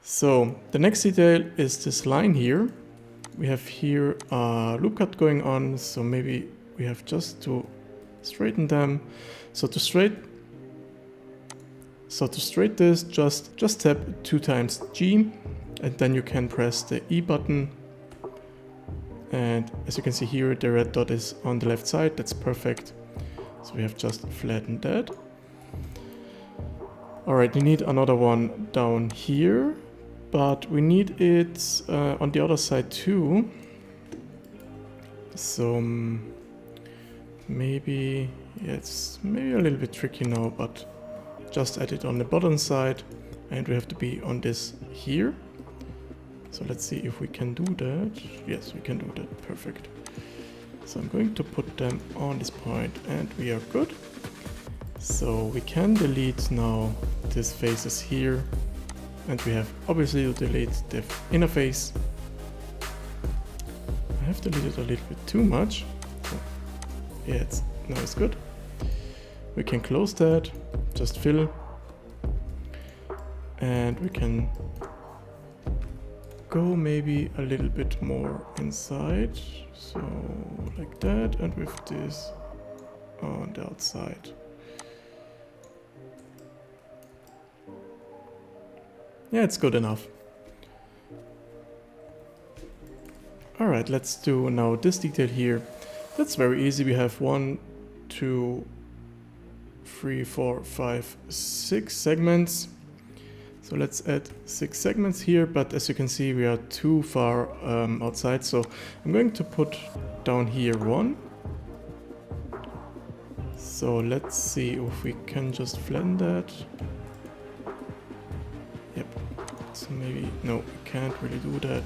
So the next detail is this line here. We have here a loop cut going on, so maybe we have just to straighten them. So to straight this, just tap 2 times G, and then you can press the E button. And as you can see here, the red dot is on the left side. That's perfect. So we have just flattened that. Alright, we need another one down here, but we need it on the other side too. So maybe, yeah, it's maybe a little bit tricky now, but just add it on the bottom side, and we have to be on this here. So let's see if we can do that. Yes, we can do that. Perfect. So I'm going to put them on this point, and we are good. So we can delete now these faces here, and we have obviously to delete the inner face. I have deleted a little bit too much. So yeah, now it's good. We can close that, just fill, and we can go maybe a little bit more inside, so like that, and with this on the outside. Yeah, it's good enough. Alright, let's do now this detail here. That's very easy. We have 1, 2, 3, 4, 5, 6 segments. So let's add 6 segments here, but as you can see, we are too far outside. So I'm going to put down here 1. So let's see if we can just flatten that. Yep. So maybe, no, we can't really do that.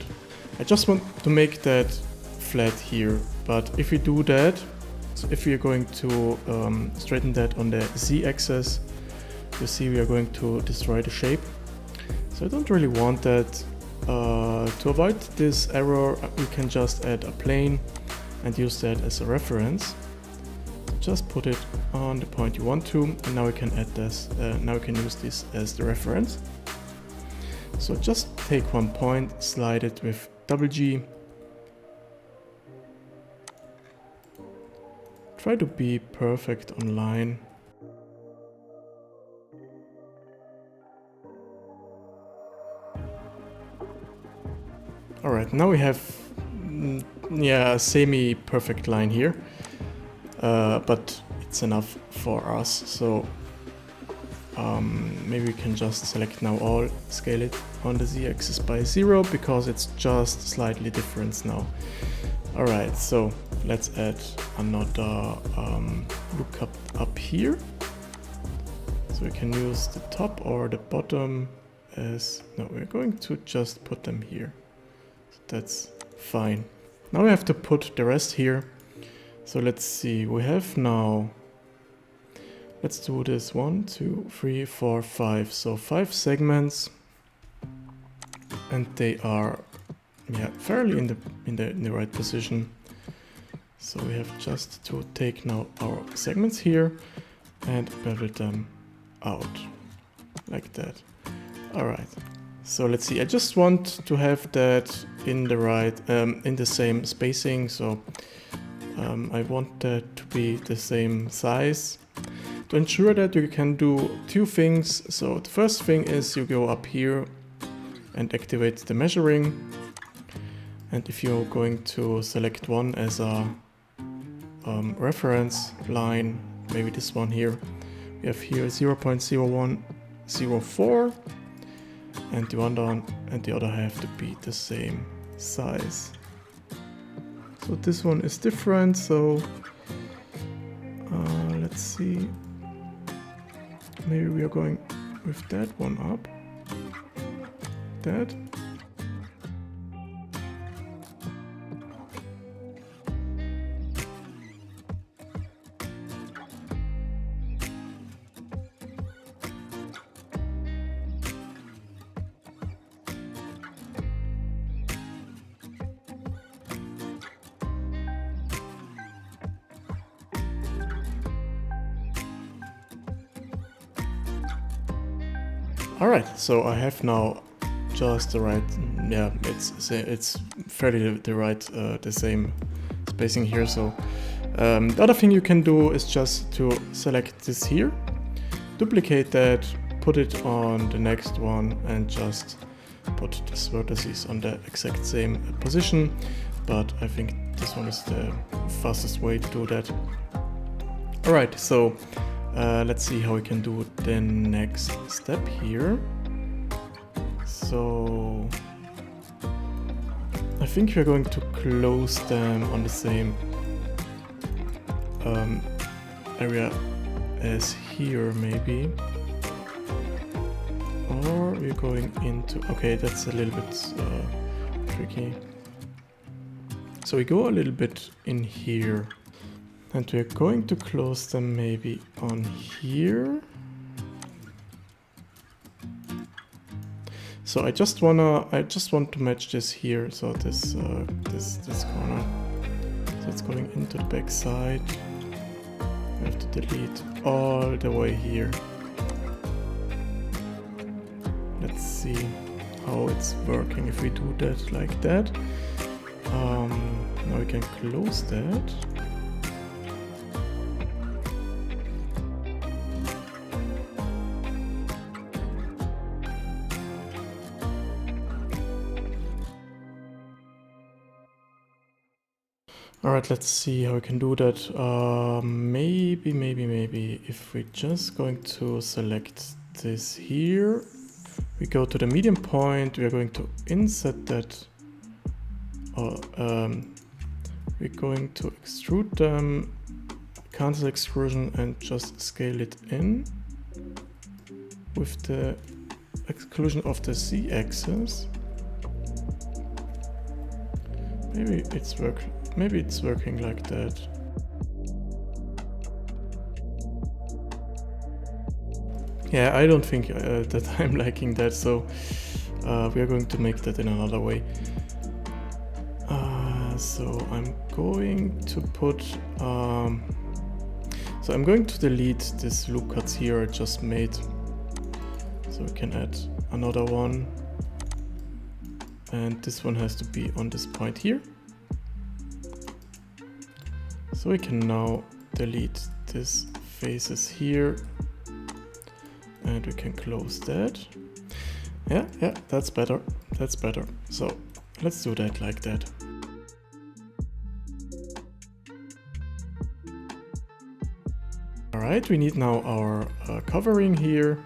I just want to make that flat here, but if we do that, so if we are going to straighten that on the Z-axis, you see we are going to destroy the shape. So I don't really want that. To avoid this error, we can just add a plane and use that as a reference. Just put it on the point you want to, and now we can add this. Now we can use this as the reference. So just take one point, slide it with double G. Try to be perfect on line. Alright, now we have a semi-perfect line here, but it's enough for us. So maybe we can just select now all, scale it on the Z-axis by 0, because it's just slightly different now. Alright, so let's add another look up here. So we can use the top or the bottom as, no, we're going to just put them here. So that's fine. Now we have to put the rest here. So let's see, we have now, let's do this 1, 2, 3, 4, 5. So 5 segments, and they are fairly in the right position. So we have just to take now our segments here and bevel them out like that. All right. So let's see. I just want to have that in the right, in the same spacing. So I want that to be the same size. To ensure that, you can do 2 things. So the first thing is you go up here and activate the measuring. And if you're going to select one as a reference line, maybe this one here, we have here 0.0104, and the one down and the other have to be the same size. So this one is different, so let's see, maybe we are going with that one up, that. Alright, so I have now just the right, yeah, it's fairly the same spacing here. So the other thing you can do is just to select this here, duplicate that, put it on the next one, and just put these vertices on the exact same position. But I think this one is the fastest way to do that. Alright, so let's see how we can do the next step here. So I think we're going to close them on the same area as here maybe. Or we're going into, okay, that's a little bit tricky. So we go a little bit in here, and we're going to close them maybe on here. So I just want to match this here. So this corner. So it's going into the back side. I have to delete all the way here. Let's see how it's working if we do that like that. Now we can close that. Alright, let's see how we can do that. Maybe if we're just going to select this here, we go to the medium point, we are going to inset that, we're going to extrude them, cancel extrusion, and just scale it in with the exclusion of the Z-axis. Maybe it's working like that. Yeah, I don't think that I'm liking that, so we are going to make that in another way. So I'm going to put, so I'm going to delete this loop cuts here I just made. So we can add another one. And this one has to be on this point here. So we can now delete these faces here. And we can close that. Yeah, that's better. That's better. So let's do that like that. Alright, we need now our covering here.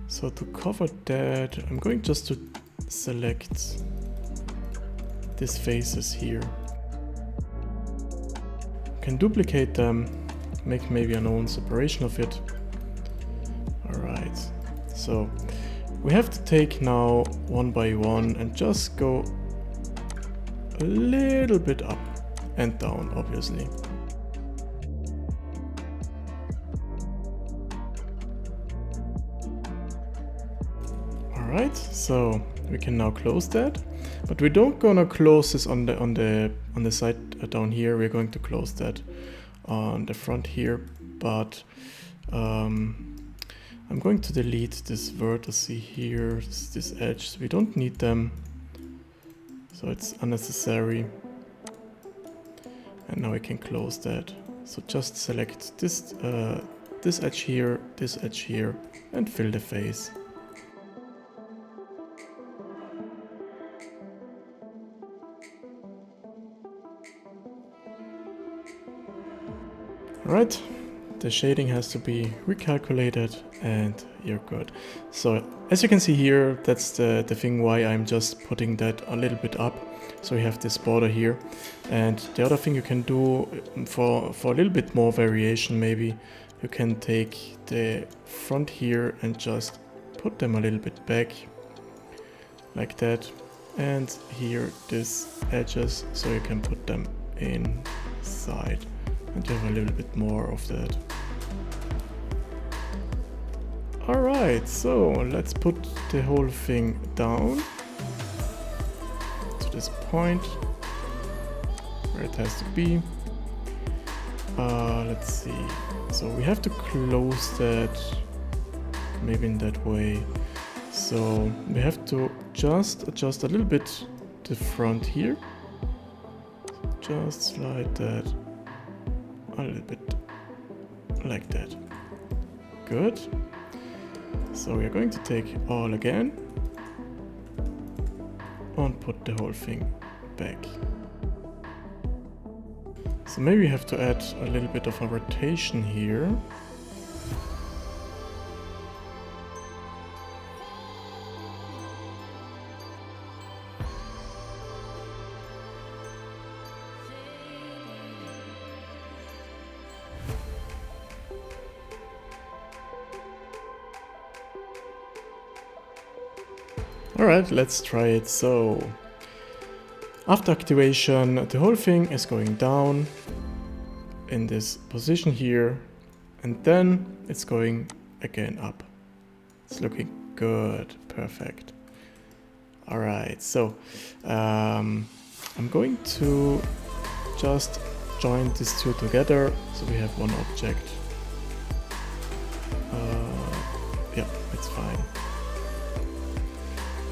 So to cover that, I'm going just to select these faces here. Can duplicate them, make maybe an own separation of it. Alright, so we have to take now one by one and just go a little bit up and down, obviously. Alright, so we can now close that, but we don't gonna close this on the side down here. We're going to close that on the front here, but I'm going to delete this vertex here, this edge. So we don't need them, so it's unnecessary. And now we can close that. So just select this edge here, and fill the face. Alright, the shading has to be recalculated and you're good. So as you can see here, that's the thing why I'm just putting that a little bit up. So we have this border here. And the other thing you can do for a little bit more variation, maybe you can take the front here and just put them a little bit back like that. And here these edges, so you can put them inside. And you have a little bit more of that. Alright, so let's put the whole thing down to this point where it has to be. Let's see. So we have to close that maybe in that way. So we have to just adjust a little bit the front here. Just slide that a little bit like that. Good. So we are going to take all again and put the whole thing back. So maybe we have to add a little bit of a rotation here. Alright, let's try it. So after activation, the whole thing is going down in this position here, and then it's going again up. It's looking good, perfect. Alright, so I'm going to just join these two together so we have one object. Yeah, it's fine.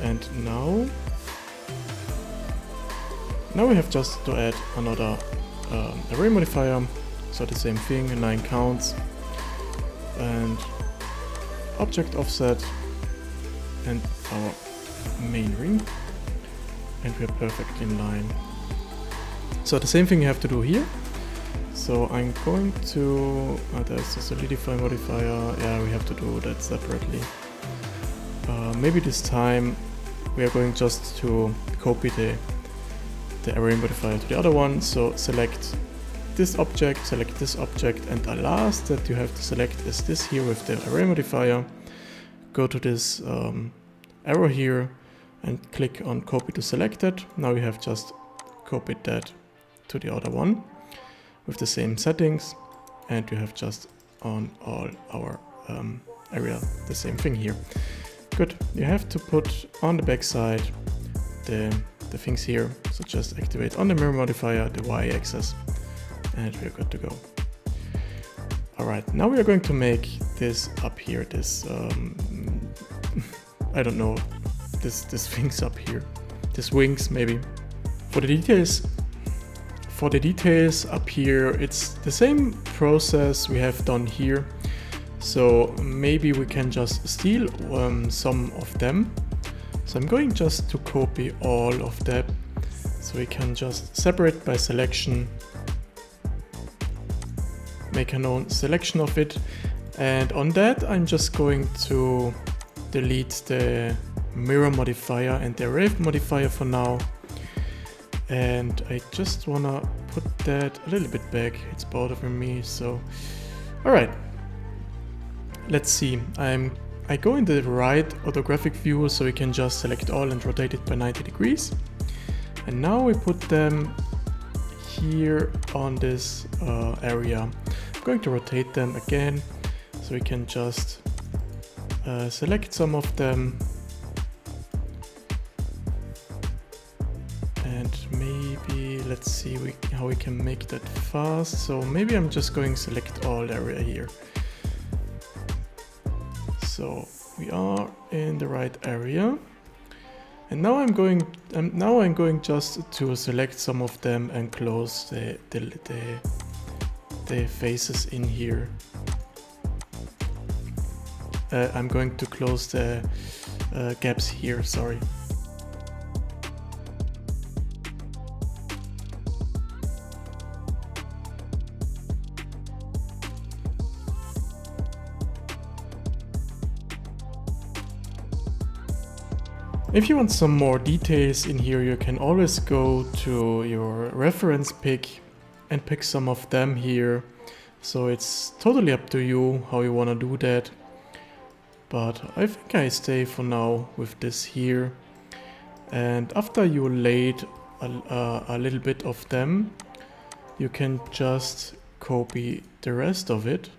And now we have just to add another array modifier, so the same thing, 9 counts, and object offset, and our main ring, and we are perfectly in line. So the same thing you have to do here. So I'm going to, there's a solidify modifier, yeah, we have to do that separately. Maybe this time we are going just to copy the array modifier to the other one. So select this object, and the last that you have to select is this here with the array modifier. Go to this arrow here and click on copy to selected. Now we have just copied that to the other one with the same settings, and you have just on all our area the same thing here. Good. You have to put on the back side the things here, so just activate on the mirror modifier the y-axis, and we're good to go. Alright, now we are going to make this up here, this I don't know, this things up here, this wings maybe. For the details up here, it's the same process we have done here. So maybe we can just steal some of them. So I'm going just to copy all of that. So we can just separate by selection, make a known selection of it. And on that, I'm just going to delete the mirror modifier and the array modifier for now. And I just wanna put that a little bit back. It's bothering me, so. All right. Let's see, I go in the right orthographic view, so we can just select all and rotate it by 90 degrees. And now we put them here on this area. I'm going to rotate them again, so we can just select some of them. And maybe, let's see how we can make that fast. So maybe I'm just going to select all area here. So we are in the right area, and now I'm going just to select some of them and close the faces in here. I'm going to close the gaps here, sorry. If you want some more details in here, you can always go to your reference pick and pick some of them here. So it's totally up to you how you want to do that. But I think I stay for now with this here. And after you laid a little bit of them, you can just copy the rest of it.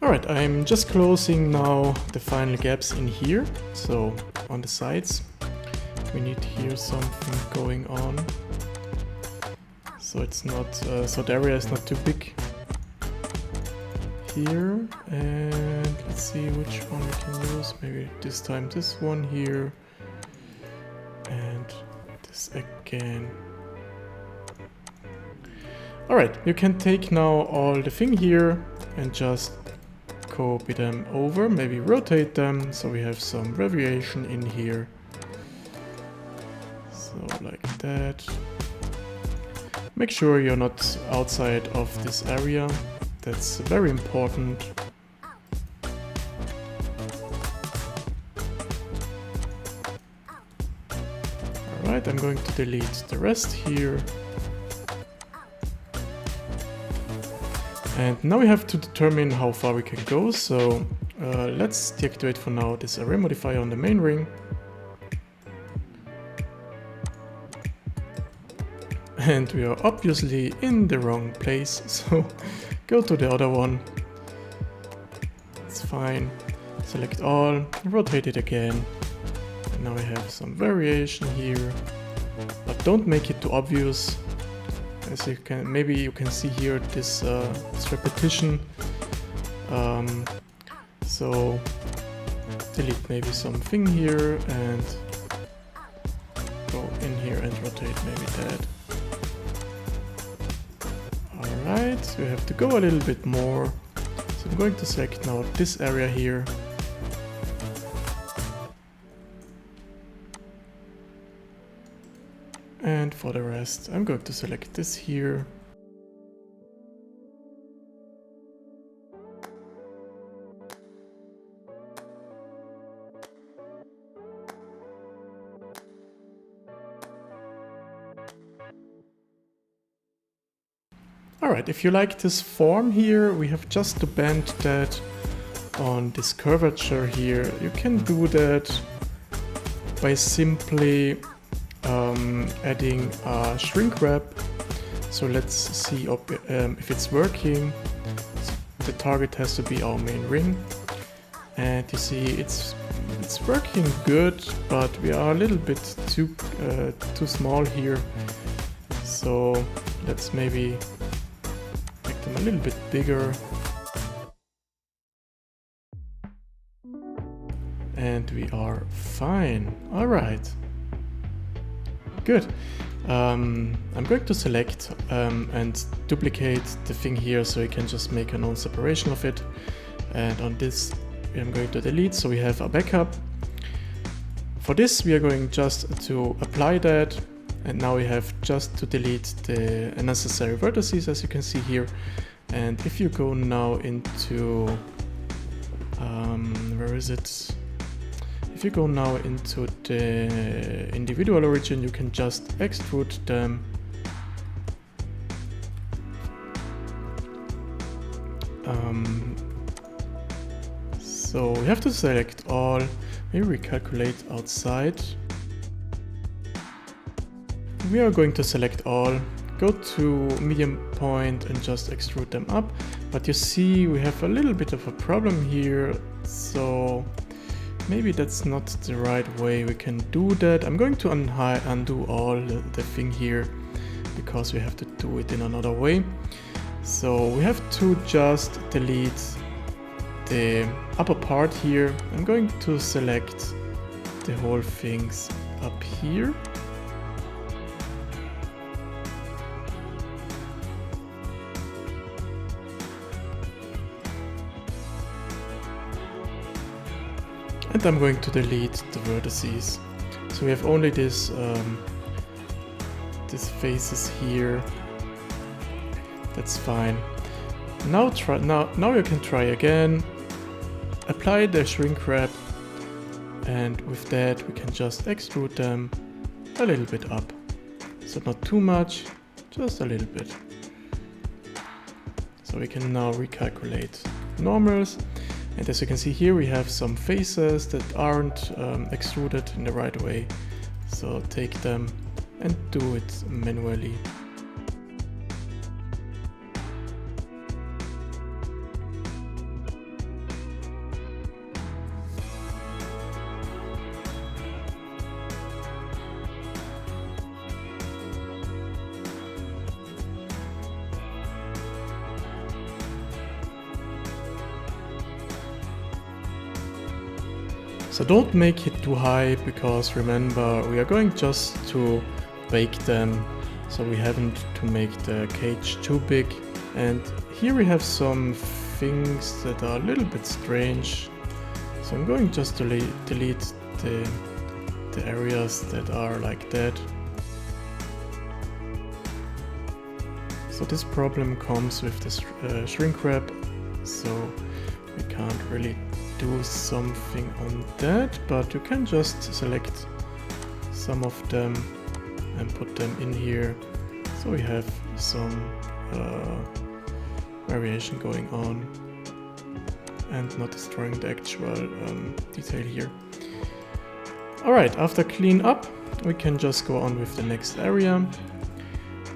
Alright, I'm just closing now the final gaps in here, so on the sides. we need here something going on. So it's not, so the area is not too big here. And let's see which one we can use. Maybe this time this one here. And this again. Alright, you can take now all the thing here and just copy them over, maybe rotate them, so we have some variation in here. So like that. Make sure you're not outside of this area, that's very important. Alright, I'm going to delete the rest here. And now we have to determine how far we can go, so let's deactivate for now this array modifier on the main ring. And we are obviously in the wrong place, so go to the other one. It's fine. Select all, rotate it again. And now we have some variation here, but don't make it too obvious. As you can, maybe you can see here this, this repetition. So delete maybe something here and go in here and rotate maybe that. Alright, we have to go a little bit more. So I'm going to select now this area here. And for the rest, I'm going to select this here. Alright, if you like this form here, we have just to bend that on this curvature here. You can do that by simply adding a shrink wrap. So let's see if it's working. So the target has to be our main ring, and you see it's working good, but we are a little bit too small here. So let's maybe make them a little bit bigger. And we are fine. All right. Good. I'm going to select and duplicate the thing here so we can just make a known separation of it. And on this I'm going to delete, so we have a backup. For this we are going just to apply that, and now we have just to delete the unnecessary vertices, as you can see here. And if you go now into where is it? If you go now into the individual origin, you can just extrude them. So we have to select all, maybe recalculate outside. We are going to select all, go to medium point and just extrude them up. But you see we have a little bit of a problem here, so maybe that's not the right way we can do that. I'm going to undo all the thing here because we have to do it in another way. So we have to just delete the upper part here. I'm going to select the whole things up here. And I'm going to delete the vertices. So we have only this these faces here. That's fine. Now you can try again. Apply the shrink wrap, and with that we can just extrude them a little bit up. So not too much, just a little bit. So we can now recalculate normals. And as you can see here, we have some faces that aren't extruded in the right way. So take them and do it manually. So don't make it too high, because remember, we are going just to bake them, so we haven't to make the cage too big. And here we have some things that are a little bit strange. So I'm going just to delete the areas that are like that. So this problem comes with this shrink wrap, so we can't really do something on that, but you can just select some of them and put them in here, so we have some variation going on and not destroying the actual detail here. Alright, after clean up, we can just go on with the next area,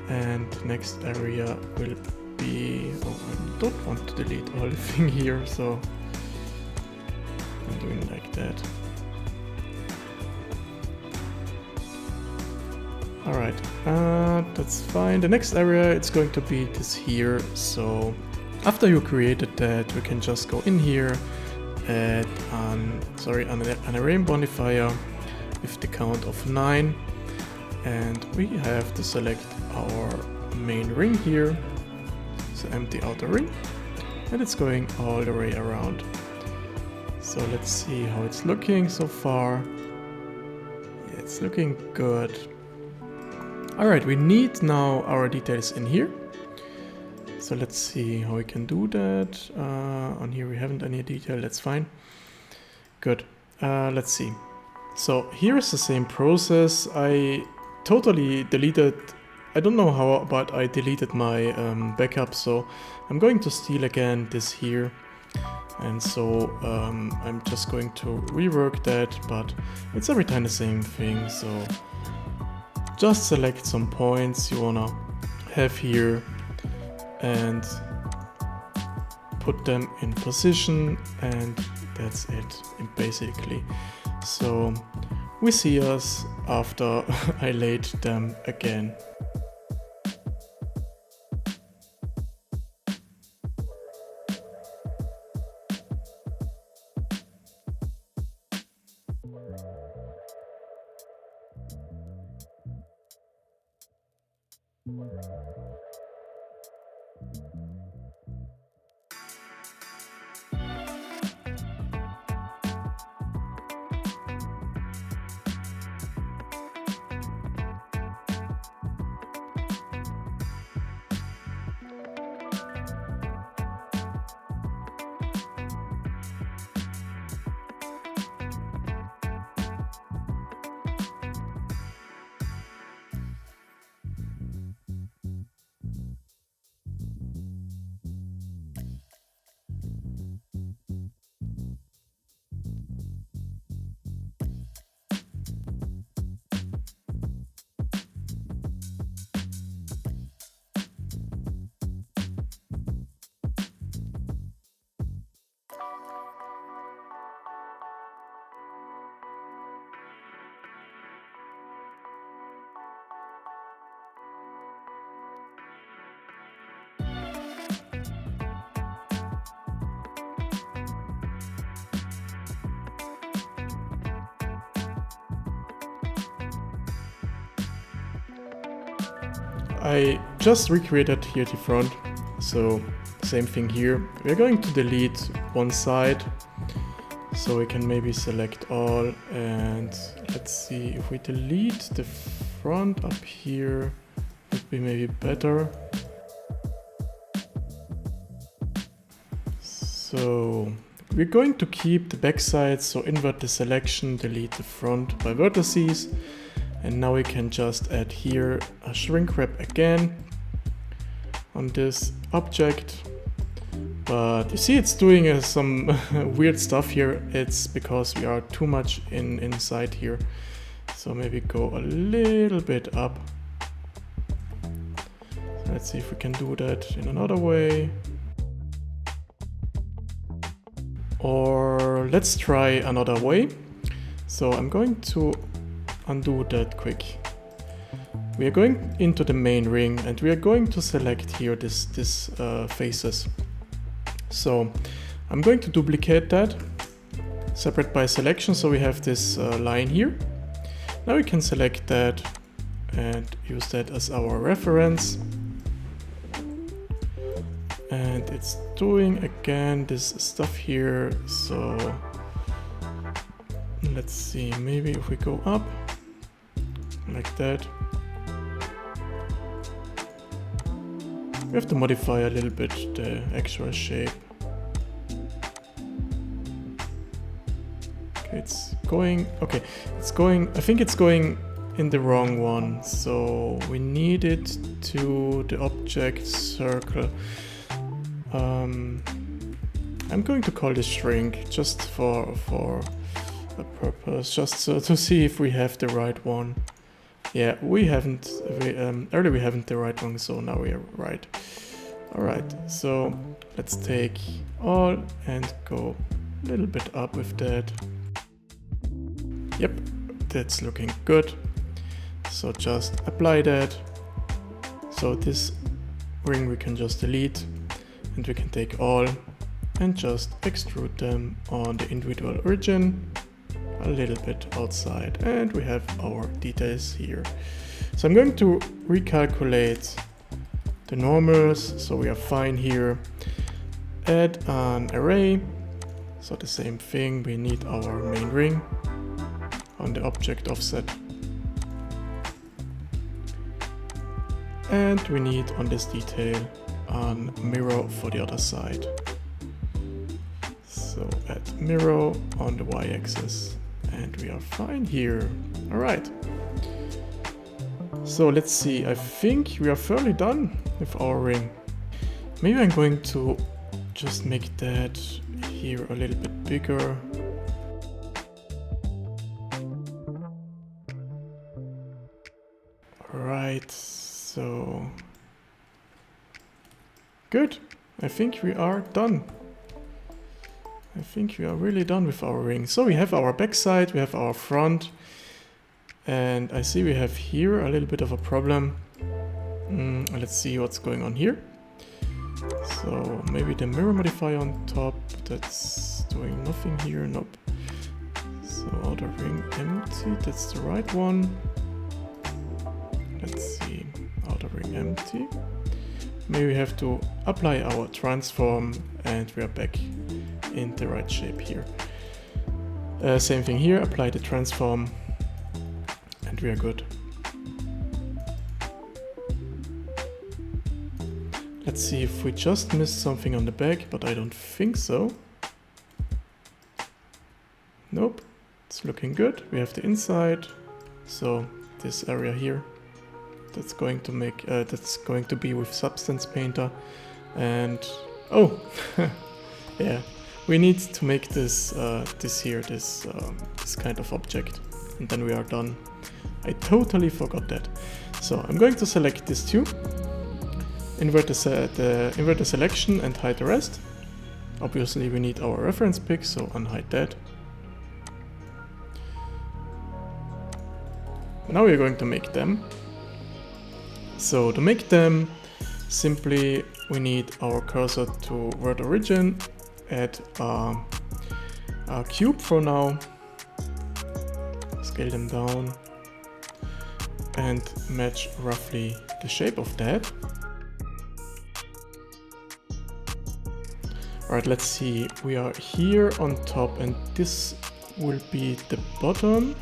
and the next area will be, I don't want to delete all the thing here, so I'm doing like that. Alright, that's fine. The next area, it's going to be this here, so after you created that, we can just go in here, add an array modifier with the count of 9, and we have to select our main ring here, so empty outer ring, and it's going all the way around. So let's see how it's looking so far. Yeah, it's looking good. Alright, we need now our details in here. So let's see how we can do that. On here we haven't any detail, that's fine. Good. Let's see. So here's the same process. I totally deleted, I don't know how, but I deleted my backup, so I'm going to steal again this here. And so I'm just going to rework that, but it's every time the same thing. So just select some points you wanna have here and put them in position, and that's it basically. So we see us after I laid them again. I just recreated here the front, so same thing here. We're going to delete one side, so we can maybe select all, and let's see, if we delete the front up here, would be maybe better. So we're going to keep the back side, so invert the selection, delete the front by vertices. And now we can just add here a shrink wrap again on this object. But you see it's doing some weird stuff here. It's because we are too much inside here. So maybe go a little bit up. So let's see if we can do that in another way. Or let's try another way. So I'm going to undo that quick. We are going into the main ring and we are going to select here this faces. So I'm going to duplicate that. separate by selection, so we have this line here. Now we can select that and use that as our reference. And it's doing again this stuff here, so let's see, maybe if we go up like that, we have to modify a little bit the actual shape. Okay, it's going, I think it's going in the wrong one, so we need it to the object circle. I'm going to call this shrink just for a purpose, just so to see if we have the right one. Yeah, we haven't, earlier we haven't the right one, so now we are right. Alright, so let's take all and go a little bit up with that. Yep, that's looking good. So just apply that. So this ring we can just delete, and we can take all and just extrude them on the individual origin a little bit outside, and we have our details here. So I'm going to recalculate the normals, so we are fine here. Add an array, so the same thing, we need our main ring on the object offset. And we need on this detail a mirror for the other side. So add mirror on the y-axis, and we are fine here. Alright. So let's see, I think we are fairly done with our ring. Maybe I'm going to just make that here a little bit bigger. Alright, so good. I think we are done. I think we are really done with our ring. So we have our backside, we have our front, and I see we have here a little bit of a problem. Let's see what's going on here. So maybe the mirror modifier on top, that's doing nothing here, nope. So outer ring empty, that's the right one. Let's see, outer ring empty. Maybe we have to apply our transform, and we are back in the right shape here. Same thing here, apply the transform, and we are good. Let's see if we just missed something on the back, but I don't think so. Nope, it's looking good. We have the inside, so this area here, that's going to make that's going to be with Substance Painter, and oh, yeah, we need to make this this kind of object, and then we are done. I totally forgot that. So I'm going to select this two, invert the selection and hide the rest. Obviously we need our reference pick, so unhide that. Now we're going to make them. So to make them, simply we need our cursor to word origin, add a cube for now, scale them down, and match roughly the shape of that. Alright, let's see, we are here on top, and this will be the bottom.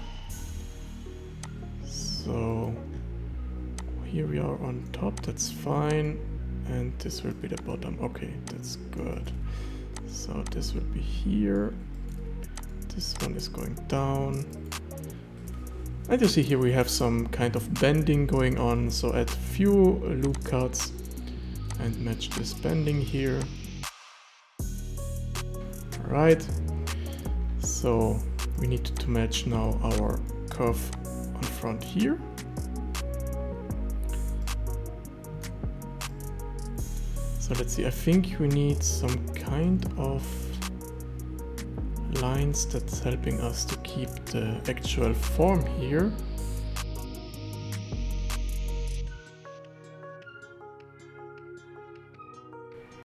So here we are on top, that's fine, and this will be the bottom. Okay, that's good. So this will be here, this one is going down, and you see here we have some kind of bending going on, so add few loop cuts and match this bending here. Alright, so we need to match now our curve on front here. So let's see, I think we need some kind of lines that's helping us to keep the actual form here.